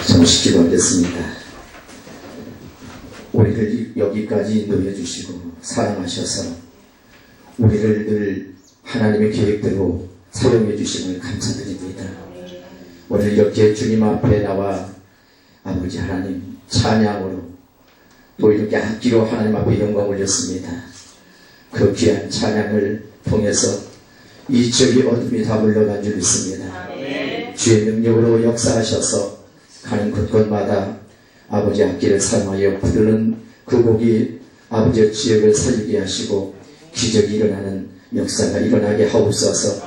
잠시 기도하겠습니다. 우리를 여기까지 인도해 주시고 사랑하셔서 우리를 늘 하나님의 계획대로 사용해 주심을 감사드립니다. 오늘 이렇게 주님 앞에 나와 아버지 하나님 찬양으로 또 이렇게 악기로 하나님 앞에 영광 올렸습니다. 그 귀한 찬양을 통해서 이 지역의 어둠이 다 물러간 줄 믿습니다. 주의 능력으로 역사하셔서 가는 곳곳마다 아버지 악기를 사용하여 부르는 그 곡이 아버지의 지역을 살리게 하시고 기적이 일어나는 역사가 일어나게 하옵소서.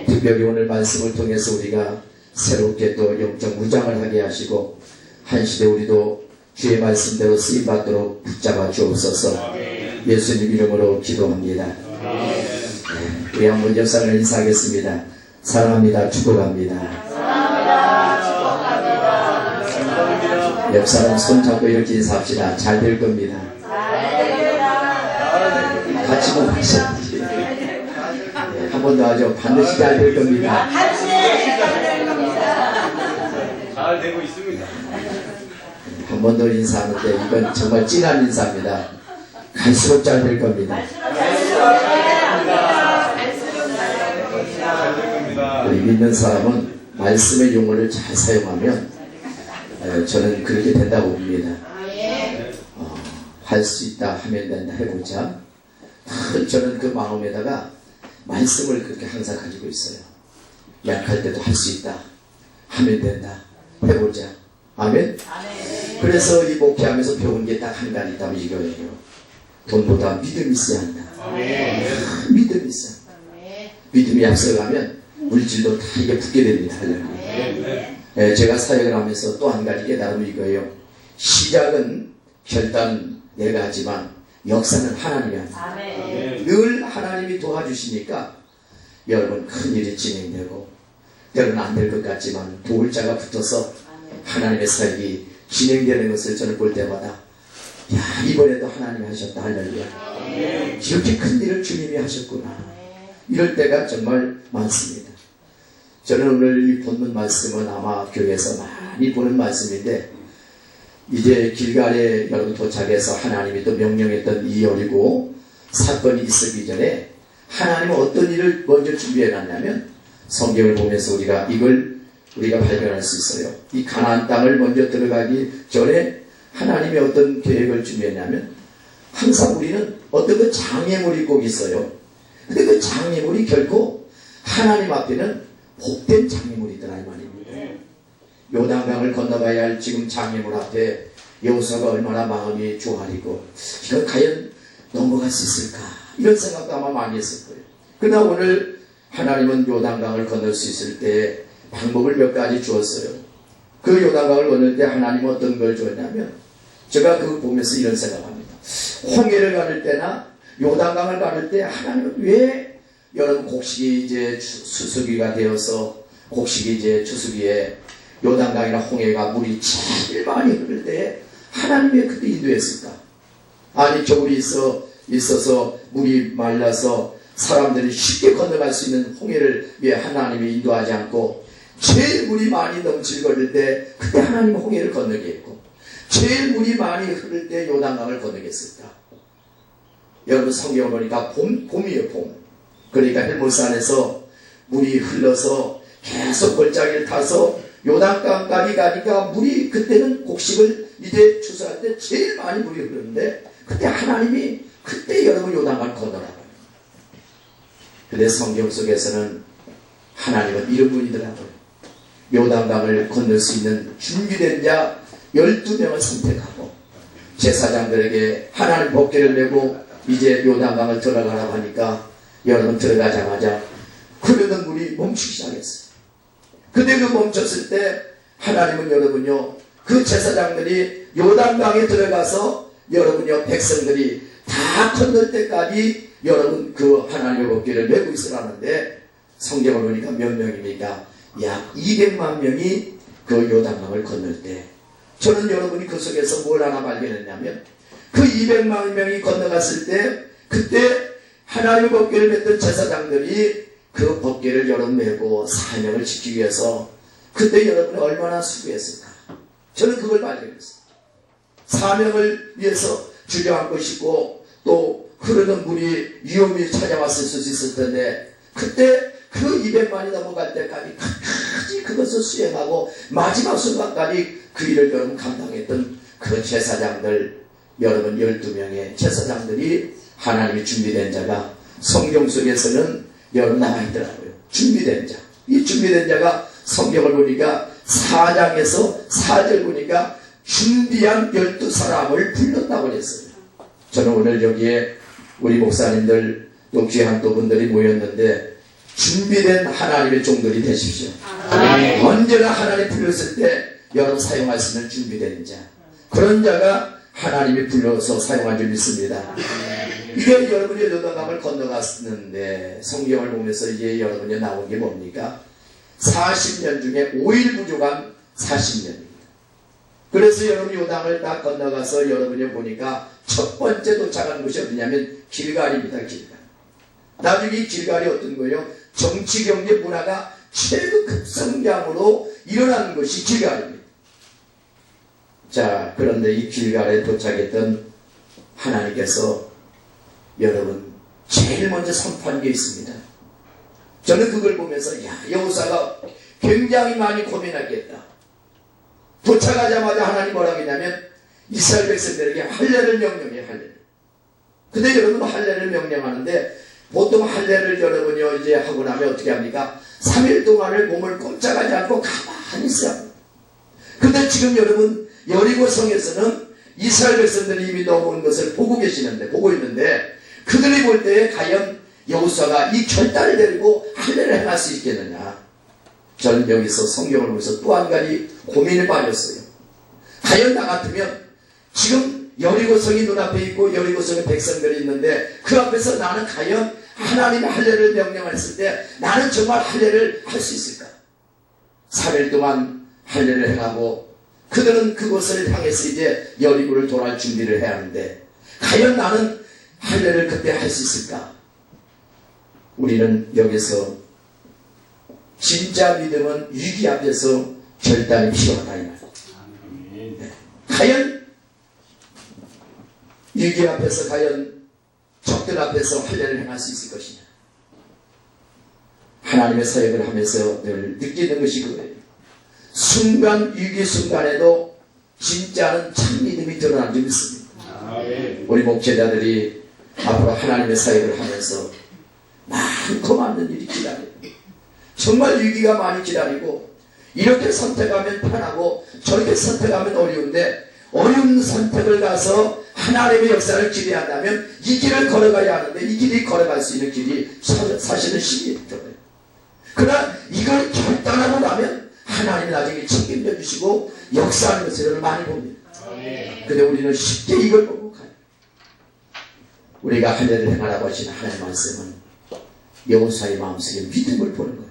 특별히 오늘 말씀을 통해서 우리가 새롭게 또 영적 무장을 하게 하시고 한 시대 우리도 주의 말씀대로 쓰임받도록 붙잡아 주옵소서. 예수님 이름으로 기도합니다. 우리 한번 역사를 인사하겠습니다. 사랑합니다. 축복합니다. 옆 사람 손잡고 이렇게 인사합시다. 잘 될 겁니다. 같이 좀 하셔야지. 한 번 더 하죠. 반드시 잘 될 겁니다. 잘 되고 있습니다. 한 번 더 인사하는데 이건 정말 진한 인사입니다. 갈수록 잘 될 겁니다. 우리 믿는 사람은 말씀의 용어를 잘 사용하면 저는 그렇게 된다고 봅니다. 할 수 있다 하면 된다 해보자. 저는 그 마음에다가 말씀을 그렇게 항상 가지고 있어요. 약할 때도 할 수 있다 하면 된다 해보자. 아멘. 그래서 이 목회하면서 배운 게 딱 한 가지 있다면 이거예요. 돈보다 믿음이 있어야 한다. 믿음이 있어야 한다. 믿음이 앞서가면 물질도 다 이게 붙게 됩니다. 제가 사역을 하면서 또 한 가지 깨달음이 이거예요. 시작은 결단 내가 하지만 역사는 하나님이 합니다. 늘 하나님이 도와주시니까 여러분 큰일이 진행되고 때로는 안 될 것 같지만 도울 자가 붙어서 하나님의 사역이 진행되는 것을 저는 볼 때마다 야 이번에도 하나님이 하셨다 할렐루야. 이렇게 큰 일을 주님이 하셨구나. 이럴 때가 정말 많습니다. 저는 오늘 이 본문 말씀은 아마 교회에서 많이 보는 말씀인데 이제 길갈에 여러분 도착해서 하나님이 또 명령했던 이 여리고 사건이 있기 전에 하나님은 어떤 일을 먼저 준비해 놨냐면 성경을 보면서 우리가 발견할 수 있어요. 이 가나안 땅을 먼저 들어가기 전에 하나님이 어떤 계획을 준비했냐면 항상 우리는 어떤 그 장애물이 꼭 있어요. 근데 그 장애물이 결코 하나님 앞에는 복된 장애물이더라 이 말입니다. 요단강을 건너가야 할 지금 장애물 앞에 여호수아가 얼마나 마음이 조아리고 이걸 과연 넘어갈 수 있을까 이런 생각도 아마 많이 했을 거예요. 그러나 오늘 하나님은 요단강을 건널 수 있을 때 방법을 몇 가지 주었어요. 그 요단강을 건널 때 하나님은 어떤 걸 주었냐면 제가 그거 보면서 이런 생각합니다. 홍해를 가를 때나 요단강을 가를 때 하나님은 왜 여러분 곡식이 이제 수수기가 되어서 곡식이 이제 추수기에 요단강이나 홍해가 물이 제일 많이 흐를 때 하나님이 왜 그때 인도했을까? 아니 겨울이 있어서 물이 말라서 사람들이 쉽게 건너갈 수 있는 홍해를 왜 하나님이 인도하지 않고 제일 물이 많이 넘칠 거릴 때 그때 하나님은 홍해를 건너게 했고 제일 물이 많이 흐를 때 요단강을 건너게 했을까? 여러분 성경을 보니까 봄이에요. 봄. 그러니까 헬몬산에서 물이 흘러서 계속 골짜기를 타서 요단강까지 가니까 물이 그때는 곡식을 이제 추수할 때 제일 많이 물이 흐르는데 그때 하나님이 그때 여러분 요단강을 건너라고. 근데 성경 속에서는 하나님은 이런 분이더라고요. 요단강을 건널 수 있는 준비된 자 12명을 선택하고 제사장들에게 하나님 법궤를 메고 이제 요단강을 들어가라고 하니까 여러분 들어가자마자 흐르는 물이 멈추기 시작했어요. 근데 그 멈췄을 때 하나님은 여러분요 그 제사장들이 요단강에 들어가서 여러분요 백성들이 다 건널 때까지 여러분 그 하나님의 법궤를 메고 있으라는데 성경을 보니까 몇 명입니까? 약 200만 명이 그 요단강을 건널 때 저는 여러분이 그 속에서 뭘 하나 발견했냐면 그 200만 명이 건너갔을 때 그때 하나님의 법궤를 맸던 제사장들이 그 법궤를 여러분 메고 사명을 지키기 위해서 그때 여러분이 얼마나 수고했을까? 저는 그걸 발견했어요. 사명을 위해서 주저앉고 싶고 또 흐르는 물이 위험히 찾아왔을 수 있을 텐데 그때 그 200만이 넘어갈 때까지 끝까지 그것을 수행하고 마지막 순간까지 그 일을 여러분 감당했던 그 제사장들, 여러분 12명의 제사장들이 하나님이 준비된 자가 성경 속에서는 여러분 남아있더라고요. 준비된 자. 이 준비된 자가 성경을 보니까 4장에서 4절 보니까 준비한 12사람을 불렀다고 했어요. 저는 오늘 여기에 우리 목사님들 또 귀한 또 분들이 모였는데 준비된 하나님의 종들이 되십시오. 아멘. 언제나 하나님 불렀을 때 여러분 사용할 수 있는 준비된 자, 그런 자가 하나님이 불러서 사용한 줄 믿습니다. 이게 여러분이 요단강을 건너갔는데 성경을 보면서 이제 여러분이 나온 게 뭡니까? 40년 중에 5일 부족한 40년입니다. 그래서 여러분이 요단을 다 건너가서 여러분이 보니까 첫 번째 도착한 곳이 어디냐면 길갈입니다. 길갈. 나중에 이 길갈이 어떤 거예요? 정치, 경제, 문화가 최고급성장으로 일어나는 것이 길갈입니다. 자, 그런데 이 길갈에 도착했던 하나님께서 여러분 제일 먼저 선포한 게 있습니다. 저는 그걸 보면서 여호사가 굉장히 많이 고민하겠다. 도착하자마자 하나님 뭐라고 했냐면 이스라엘 백성들에게 할례를 명령해. 할례를. 근데 여러분 할례를 명령하는데 보통 할례를 여러분이 이제 하고 나면 어떻게 합니까? 3일 동안을 몸을 꼼짝하지 않고 가만히 있어요. 근데 지금 여러분 여리고성에서는 이스라엘 백성들이 이미 넘어온 것을 보고 있는데 그들이 볼 때에 과연 여호수아가 이 결단을 내리고 할례를 행할 수 있겠느냐. 저는 여기서 성경을 보면서 또 한 가지 고민에 빠졌어요. 과연 나 같으면 지금 여리고성이 눈앞에 있고 여리고성의 백성들이 있는데 그 앞에서 나는 과연 하나님의 할례를 명령했을 때 나는 정말 할례를 할 수 있을까? 3일 동안 할례를 행하고 그들은 그곳을 향해서 이제 여리고를 돌아올 준비를 해야 하는데 과연 나는 할례를 그때 할 수 있을까? 우리는 여기서 진짜 믿음은 위기 앞에서 결단이 필요하다 이 말이에요. 네. 과연 위기 앞에서 과연 적들 앞에서 할례를 행할 수 있을 것이냐. 하나님의 사역을 하면서 늘 느끼는 것이 그거예요. 순간 위기 순간에도 진짜는 참 믿음이 드러난 줄 믿습니다. 우리 목회자들이 앞으로 하나님의 사역을 하면서 많고 많은 일이 기다려요. 정말 위기가 많이 기다리고 이렇게 선택하면 편하고 저렇게 선택하면 어려운데 어려운 선택을 가서 하나님의 역사를 기대한다면 이 길을 걸어가야 하는데 이 길이 걸어갈 수 있는 길이 사실은 힘이 들어요. 그러나 이걸 결단하고 나면 하나님이 나중에 책임져 주시고 역사하는 것을 많이 봅니다. 근데 우리는 쉽게 이걸 보고 가요. 우리가 할례를 행하라고 하신 하나님의 말씀은 여호수아의 마음속에 믿음을 보는 거예요.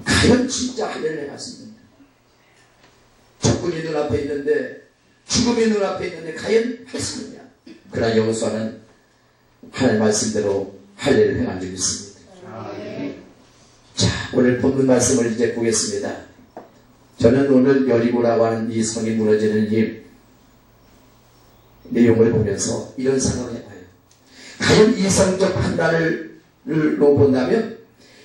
과연 진짜 할례를 행할 수 있느냐. 적군이 눈앞에 있는데 죽음이 눈앞에 있는데 과연 할 수 있느냐. 그러나 여호수아는 하나님의 말씀대로 할례를 행한 적이 있습니다. 자, 오늘 본문 말씀을 이제 보겠습니다. 저는 오늘 여리고라고 하는 이 성이 무너지는 이 내용을 보면서 이런 생각을 해봐요. 과연 이성적 판단을 본다면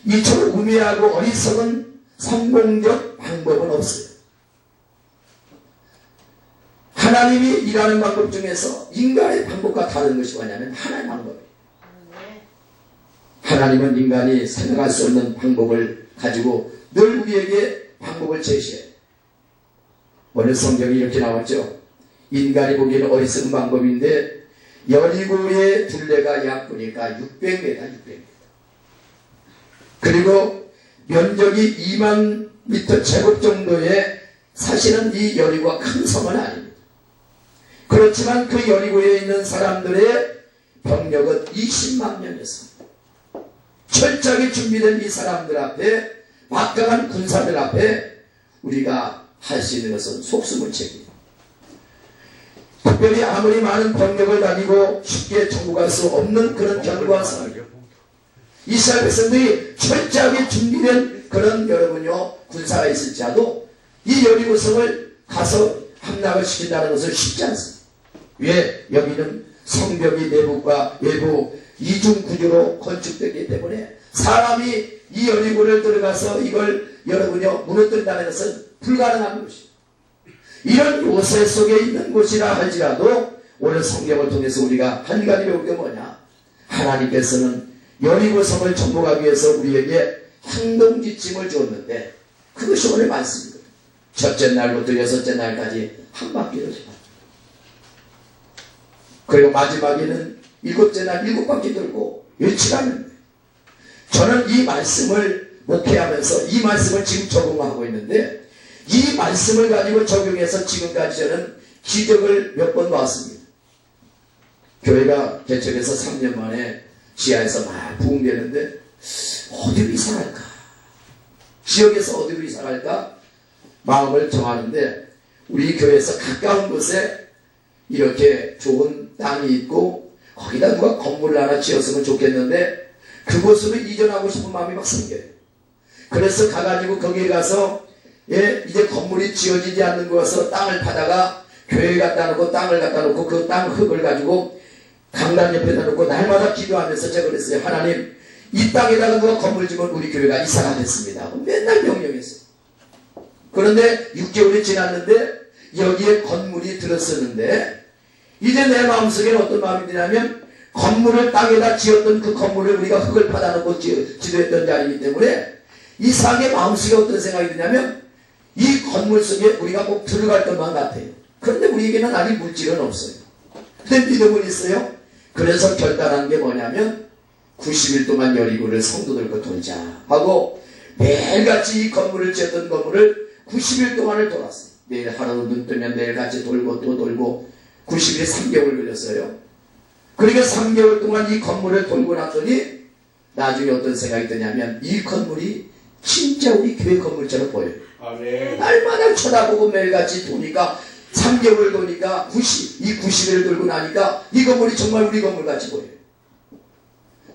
이처럼 우매하고 어리석은 성공적 방법은 없어요. 하나님이 일하는 방법 중에서 인간의 방법과 다른 것이 뭐냐면 하나의 방법이에요. 하나님은 인간이 생각할 수 없는 방법을 가지고 늘 우리에게 방법을 제시해요. 오늘 성경이 이렇게 나왔죠. 인간이 보기에는 어리석은 방법인데 여리고의 둘레가 약 보니까 600m. 그리고 면적이 2만 미터 제곱 정도의 사실은 이 여리고가 큰 성은 아닙니다. 그렇지만 그 여리고에 있는 사람들의 병력은 20만 명이었습니다. 철저하게 준비된 이 사람들 앞에 막강한 군사들 앞에 우리가 할 수 있는 것은 속수무책입니다. 특별히 아무리 많은 병력을 가지고 쉽게 정복할 수 없는 그런 견고한 성이에요. 이스라엘 백성들이 철저하게 준비된 그런 여러분요 군사가 있을지라도 이 여리고성을 가서 함락을 시킨다는 것은 쉽지 않습니다. 왜? 여기는 성벽이 내부과 외부 이중 구조로 건축되기 때문에 사람이 이 여리고를 들어가서 이걸 여러분요 무너뜨린다는 것은 불가능한 것입니다. 이런 요새 속에 있는 곳이라 할지라도 오늘 성경을 통해서 우리가 한 가지 배울 게 뭐냐? 하나님께서는 여리고 성을 정복하기 위해서 우리에게 행동 지침을 주었는데 그것이 오늘 말씀입니다. 첫째 날부터 여섯째 날까지 한 바퀴를 돌아. 그리고 마지막에는 일곱째 날 일곱 바퀴 돌고 일치하는 거예요. 저는 이 말씀을 목회하면서 이 말씀을 지금 적용하고 있는데 이 말씀을 가지고 적용해서 지금까지 저는 기적을 몇 번 봤습니다. 교회가 개척해서 3년 만에 지하에서 막 부흥되는데 어디로 이사갈까? 지역에서 어디로 이사갈까? 마음을 정하는데 우리 교회에서 가까운 곳에 이렇게 좋은 땅이 있고 거기다 누가 건물을 하나 지었으면 좋겠는데 그곳으로 이전하고 싶은 마음이 막 생겨요. 그래서 가가지고 거기에 가서 이제 건물이 지어지지 않는 곳에서 땅을 파다가 교회 갖다 놓고 땅을 갖다 놓고 그 땅 흙을 가지고 강단 옆에다 놓고 날마다 기도하면서 제가 그랬어요. 하나님 이 땅에다가 누가 건물 지면 우리 교회가 이사가 됐습니다. 맨날 명령했어요. 그런데 6개월이 지났는데 여기에 건물이 들었었는데 이제 내 마음속에는 어떤 마음이 드냐면 건물을 땅에다 지었던 그 건물을 우리가 흙을 파다 놓고 지도했던 자리이기 때문에 이상하게 마음속에 어떤 생각이 드냐면 이 건물 속에 우리가 꼭 들어갈 것만 같아요. 그런데 우리에게는 아직 물질은 없어요. 근데 믿음은 있어요. 그래서 결단한 게 뭐냐면 90일 동안 여리고를 성도들과 돌자 하고 매일같이 이 건물을 지었던 건물을 90일 동안을 돌았어요. 내일 하루 눈 뜨면 내일같이 돌고 또 돌고 90일에 3개월 걸렸어요. 그러니까 3개월 동안 이 건물을 돌고 났더니 나중에 어떤 생각이 드냐면 이 건물이 진짜 우리 교회 건물처럼 보여요. 아멘. 날마다 쳐다보고 매일같이 도니까 3개월 도니까 90일을 돌고 나니까 이 건물이 정말 우리 건물같이 보여요.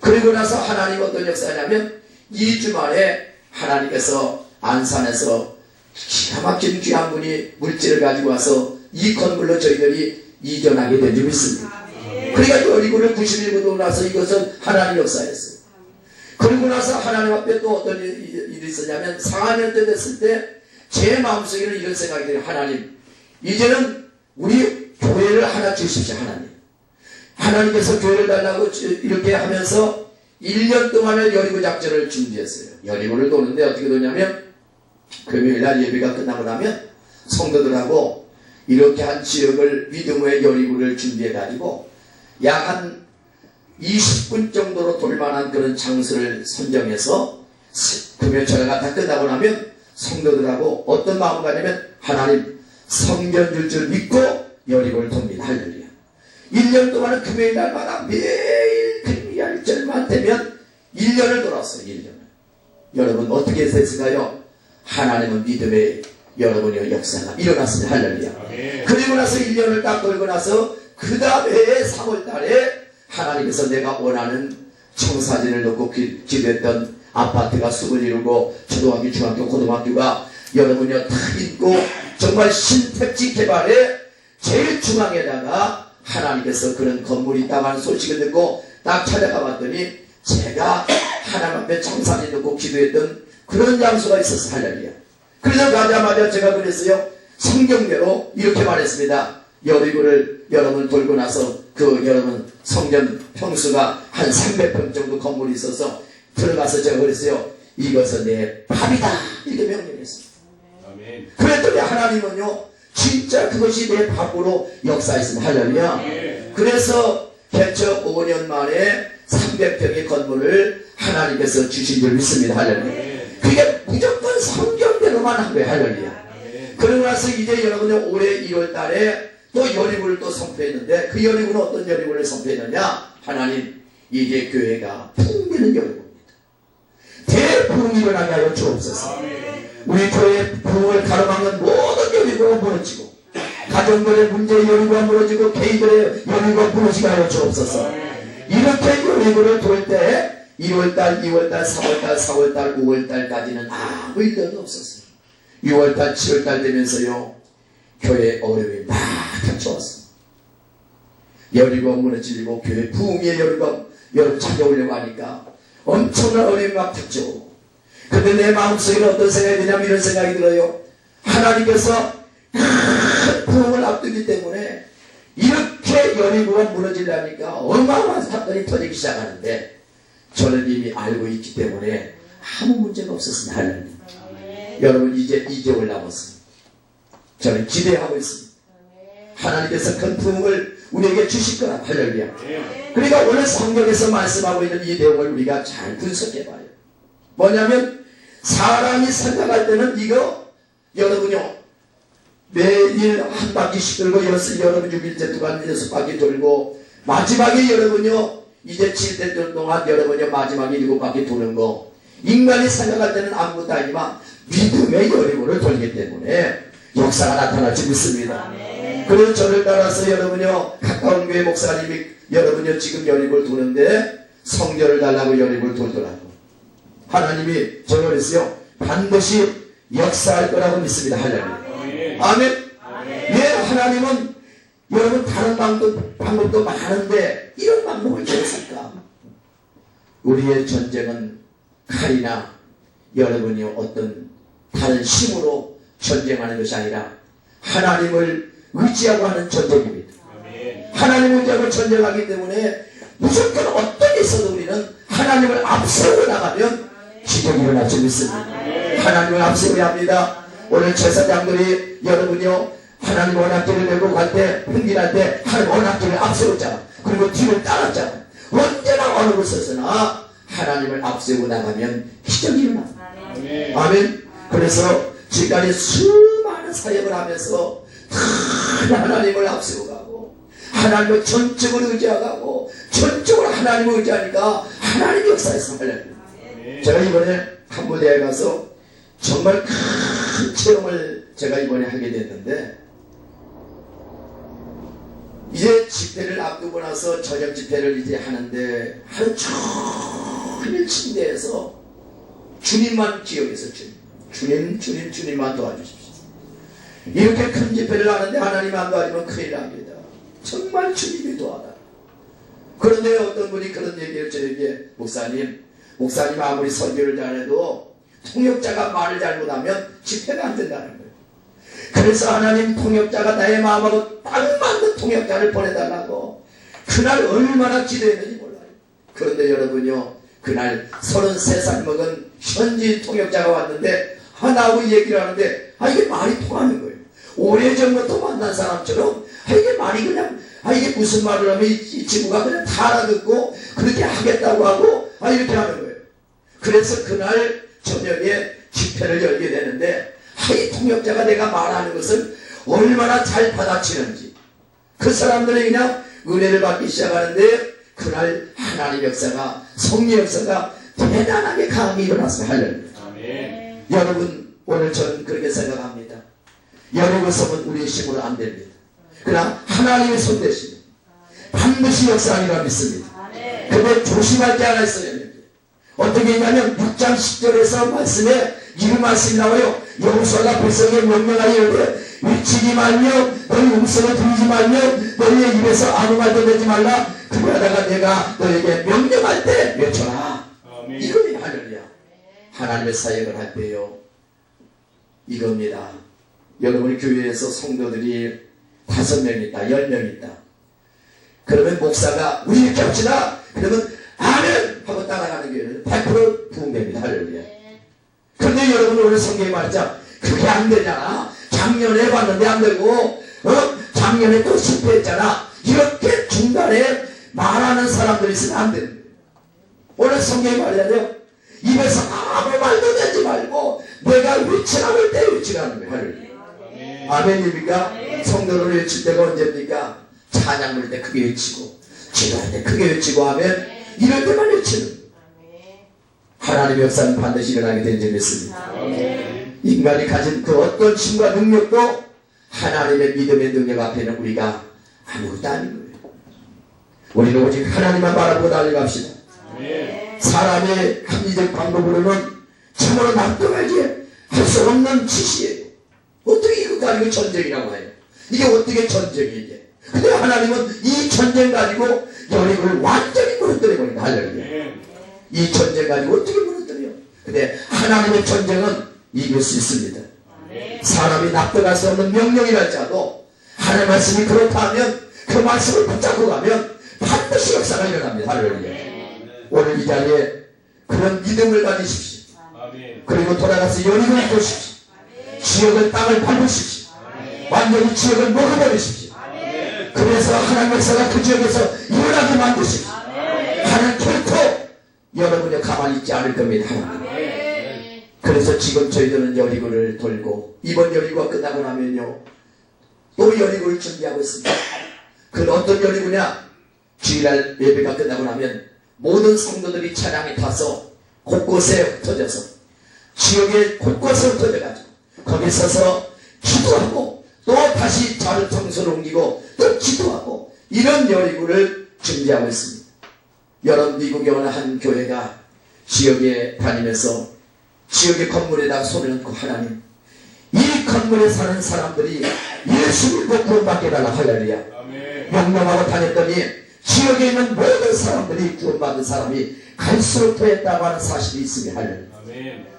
그리고 나서 하나님 어떤 역사냐면 2주 만에 하나님께서 안산에서 기가 막힌 귀한 분이 물질을 가지고 와서 이 건물로 저희들이 이전하게 된 줄 믿습니다. 그러니까 여리고를 90일 도고 나서 이것은 하나님 역사였어요. 그리고 나서 하나님 앞에 또 어떤 일이 있었냐면 4년 때 됐을 때 제 마음속에는 이런 생각이 들어요. 하나님 이제는 우리 교회를 하나 주십시오. 하나님께서 교회를 달라고 이렇게 하면서 1년 동안을 여리고 작전을 준비했어요. 여리고를 도는데 어떻게 도냐면 금요일날 예배가 끝나고 나면 성도들하고 이렇게 한 지역을 믿음의 여리고를 준비해가지고 약 한 20분 정도로 돌만한 그런 장소를 선정해서 금요철회가 다 끝나고 나면 성도들하고 어떤 마음을 가냐면 하나님 성전 줄 믿고 여리고를 돕니다. 할렐루야. 1년 동안은 금요일 날마다 매일 금요일절만 되면 1년을 돌았어요. 1년을. 여러분 어떻게 됐을까요? 하나님은 믿음의 여러분의 역사가 일어났습니다. 할렐루야. 그리고 나서 1년을 딱 돌고 나서 그 다음 해에 3월 달에 하나님께서 내가 원하는 청사진을 놓고 기도했던 아파트가 수을 이루고 초등학교, 중학교, 고등학교가 여러분이요 다 있고 정말 신택지 개발에 제일 중앙에다가 하나님께서 그런 건물이 있다고 하는 소식을 듣고 딱 찾아가 봤더니 제가 하나님 앞에 청사진 놓고 기도했던 그런 장소가 있었어. 할렐루야. 그래서 가자마자 제가 그랬어요. 성경대로 이렇게 말했습니다. 여리고를 여러분 돌고 나서 그 여러분 성전 평수가 한 300평 정도 건물이 있어서 들어가서 제가 그랬어요. 이것은 내 밥이다. 이렇게 명령했어요. 아멘. 그랬더니 하나님은요 진짜 그것이 내 밥으로 역사했습니다. 할렐루야. 그래서 개척 5년 만에 300평의 건물을 하나님께서 주신 줄 믿습니다. 할렐루야. 그게 무조건 성경대로만 한 거예요. 할렐루야. 그러고 나서 이제 여러분의 올해 1월 달에 또 여리고를 또 선포했는데 그 여리고는 어떤 여리고를 선포했느냐? 하나님 이제 교회가 풍기는 여리고입니다. 대부흥이 일어나게 하여 주옵소서. 우리 교회의 부흥을 가로막는 모든 여리고가 무너지고 가정들의 문제의 여리고가 무너지고 개인들의 여리고가 무너지게 하여 주옵소서. 이렇게 여리고를 돌 때 1월달, 2월달, 3월달, 4월달, 5월달까지는 아무 일도 없었어요. 6월달, 7월달 되면서요 교회 어려움이 막 닥쳐왔습니다. 여리고 무너지고 교회 부흥의 여러분 찾아오려고 하니까 엄청난 어려움이 막 닥쳐오고, 근데 내 마음속에 어떤 생각이 드냐면 이런 생각이 들어요. 하나님께서 큰 부흥을 앞두기 때문에 이렇게 여리고가 무너지려니까 어마어마한 사건이 터지기 시작하는데, 저는 이미 알고 있기 때문에 아무 문제가 없었습니다. 하나님. 여러분 이제 2개월 남았습니다. 저는 기대하고 있습니다. 하나님께서 큰 부흥을 우리에게 주실 거라. 할렐루야. 그러니까 오늘 성경에서 말씀하고 있는 이 내용을 우리가 잘 분석해봐요. 뭐냐면 사람이 생각할 때는 이거 여러분요 매일 한 바퀴씩 돌고 여러분 6일째 동안 6바퀴 돌고 마지막에 여러분요 이제 7대 동안 여러분요 마지막에 7바퀴 도는 거, 인간이 생각할 때는 아무것도 아니지만 믿음의 여리고를 돌기 때문에 역사가 나타날지 믿습니다. 그래서 저를 따라서 여러분요 가까운 교회 목사님이 여러분요 지금 여리고를 도는데 성결을 달라고 여리고를 돌더라고. 하나님이 저를 했어요. 반드시 역사할 거라고 믿습니다. 할렐루야. 아멘. 왜 하나님은 여러분 다른 방법도 많은데 이런 방법을 줬을까? 우리의 전쟁은 칼이나 여러분이 어떤 다른 힘으로 전쟁하는 것이 아니라 하나님을 의지하고 하는 전쟁입니다. 하나님을 의지하고 전쟁하기 때문에 무조건 어떤 게 있어도 우리는 하나님을 앞세우고 나가면 기적이 일어날 줄 믿습니다. 하나님을 앞세워야 합니다. 오늘 제사장들이 여러분요 하나님 언약궤를 메고 갈 때 흥긴할 때 하나님 언약궤를 앞세웠잖아. 그리고 뒤를 따랐잖아. 언제나 어느 곳에서나 하나님을 앞세우고 나가면 기적이 일어납니다. 아멘. 그래서 지금까지 수많은 사역을 하면서 하나님을 앞세우고 가고 하나님을 전적으로 의지하고 전적으로 하나님을 의지하니까 하나님의 역사에서 할렐루야. 제가 이번에 캄보디아에 가서 정말 큰 체험을 제가 이번에 하게 됐는데, 이제 집회를 앞두고 나서 저녁 집회를 이제 하는데 하루 종일 침대에서 주님만 기억해서 주님만 도와주십시오. 이렇게 큰 집회를 하는데 하나님 안 도와주면 큰일 납니다. 정말 주님이 도와라. 그런데 어떤 분이 그런 얘기를 저에게, 목사님 아무리 설교를 잘해도 통역자가 말을 잘못하면 집회가 안 된다는 거예요. 그래서 하나님 통역자가 나의 마음하고 딱 맞는 통역자를 보내달라고 그날 얼마나 기도했는지 몰라요. 그런데 여러분요 그날 33살 먹은 현지 통역자가 왔는데 나하고 얘기를 하는데 이게 말이 통하는 거예요. 오래전부터 만난 사람처럼 이게 말이 그냥 이게 무슨 말을 하면 이 친구가 그냥 다 알아듣고 그렇게 하겠다고 하고 이렇게 하는 거예요. 그래서 그날 저녁에 집회를 열게 되는데 이 통역자가 내가 말하는 것을 얼마나 잘 받아치는지 그 사람들이 그냥 은혜를 받기 시작하는데 그날 하나님의 역사가, 성령 역사가 대단하게 강하게 일어났어요. 할렐루야. 여러분 오늘 저는 그렇게 생각합니다. 여러분 섬은 우리의 힘으로 안 됩니다. 그러나 하나님의 손 대신 반드시 역사하리라 믿습니다. 근데 조심할 게 하나 있어요. 어떻게 했냐면 6장 10절에서 말씀에 이런 말씀이 나와요. 여호수아가 백성에 명령하여 이르되 외치지 말며 너희 음성을 들리지 말며 너희의 입에서 아무 말도 내지 말라. 그러다가 내가 너에게 명령할 때 외쳐라. 이거예요. 할렐루야. 하나님의 사역을 할 때요 이겁니다. 여러분이 교회에서 성도들이 5명 있다 10명 있다. 그러면 목사가 우리 이렇게 합시다. 그러면 아멘 하고 따라가는 교회는 100% 부흥됩니다. 할렐루야. 그런데 여러분 오늘 성경에 말했죠. 그게 안 되잖아. 작년에 해봤는데 안 되고 작년에 또 실패했잖아. 이렇게 중간에 말하는 사람들이 있으면 안 됩니다. 오늘 성경에 말하자면 입에서 아무 말도 내지 말고 내가 외치라고 할 때 외치라는 거예요. 할렐루야. 아멘입니까? 성도를 외칠 때가 언제입니까? 찬양 부를 때 크게 외치고 기도할 때 크게 외치고 하면 이럴 때만 외치는 하나님의 역사는 반드시 일어나게 된 줄 믿습니다. 인간이 가진 그 어떤 힘과 능력도 하나님의 믿음의 능력 앞에는 우리가 아무것도 아닌 거예요. 우리는 오직 하나님만 바라보고 달려갑시다. 사람의 합리적 방법으로는 참으로 납득하기에 할 수 없는 짓이에요. 어떻게 이거 가지고 전쟁이라고 해요? 이게 어떻게 전쟁이지? 근데 하나님은 이 전쟁 가지고 여리고를 완전히 무너뜨려버린다. 할렐루야. 이 전쟁 가지고 어떻게 무너뜨려? 근데 하나님의 전쟁은 이길 수 있습니다. 사람이 납득할 수 없는 명령이랄지라도 하나님의 말씀이 그렇다 하면 그 말씀을 붙잡고 가면 반드시 역사가 일어납니다. 할렐루야. 오늘 이 자리에 그런 믿음을 가지십시오. 그리고 돌아가서 여리고를 보십시오. 지역의 땅을 밟으십시오. 완전히 지역을 먹어버리십시오. 그래서 하나님 역사가 그 지역에서 일어나게 만드십시오. 하나님 결코 여러분이 가만히 있지 않을 겁니다. 그래서 지금 저희들은 여리고를 돌고 이번 여리고가 끝나고 나면요 또 여리고를 준비하고 있습니다. 그 어떤 여리고냐? 주일날 예배가 끝나고 나면 모든 성도들이 차량에 타서 곳곳에 흩어져서 지역에 곳곳에 흩어져가지고 거기 서서 기도하고 또 다시 자료 청소를 옮기고 또 기도하고 이런 여리고를 준비하고 있습니다. 여러분 미국의 어느 한 교회가 지역에 다니면서 지역의 건물에다가 손을 얹고 하나님 이 건물에 사는 사람들이 예수 믿고 구원받게 해달라. 할렐루야. 명령하고 다녔더니 지역에 있는 모든 사람들이 구원받은 사람이 갈수록 더했다고 하는 사실이 있습니다. 할렐루야.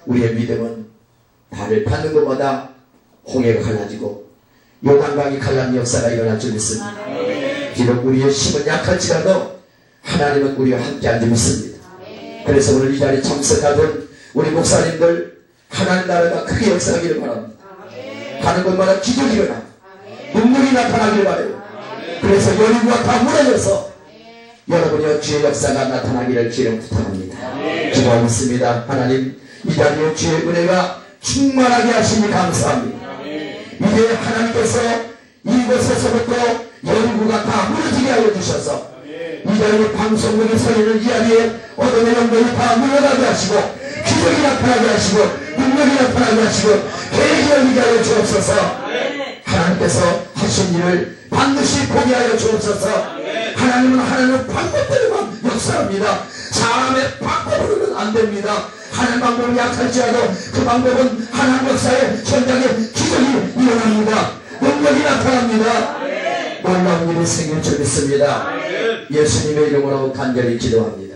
우리의 믿음은 발을 밟는 것마다 홍해가 갈라지고 요단강이 갈라진 역사가 일어날 줄 믿습니다. 비록 우리의 힘은 약할지라도 하나님은 우리와 함께한 줄 믿습니다. 그래서 오늘 이 자리에 참석하던 우리 목사님들 하나님 나라가 크게 역사하기를 바랍니다. 가는 곳마다 기적이 일어나고 능력이 나타나기를 바라요. 그래서 여리고가 다 무너져서 여러분의 주의 역사가 나타나기를 주님 부탁합니다. 기도하겠습니다. 하나님 이 자리에 주의 은혜가 충만하게 하시니 감사합니다. 이제 하나님께서 이곳에서부터 여리고가 다 무너지게 하여 주셔서 이 자리에 방송국에 서 있는 이 자리에 어둠의 영광이 다 물러나게 하시고 기적이 나타나게 하시고 능력이 나타나게 하시고 계획이 열리게 하여 주옵소서. 하나님께서 하신 일을 반드시 포기하여 주옵소서. 하나님은 하나님의 방법대로만 역사합니다. 사람의 방법으로는 안 됩니다. 하나님 방법은 약할지라도 그 방법은 하나님 역사의 현장에 기적이 일어납니다. 능력이 나타납니다. 놀라운 일이 생길 줄 믿습니다. 예수님의 이름으로 간절히 기도합니다.